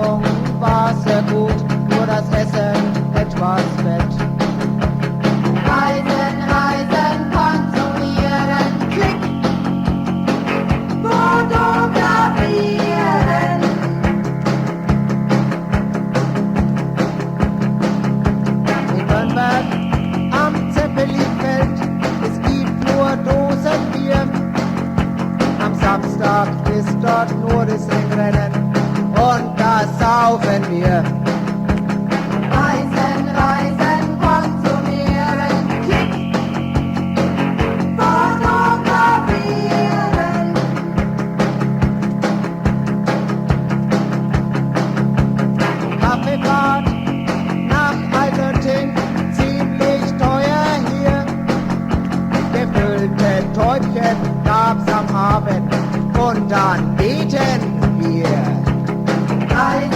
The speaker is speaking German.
Wohnung war sehr gut, nur das Essen etwas fett. Reisen, reisen, konsumieren, klick, fotografieren. In Nürnberg am Zeppelinfeld, es gibt nur Dosenbier. Am Samstag ist dort nur das Ringrennen und da saufen wir. Reisen, reisen, konsumieren, klick, fotografieren. Kaffeefahrt nach Altötting, ziemlich teuer hier. Gefüllte Täubchen gab's am Abend und dann beten wir. Reisen,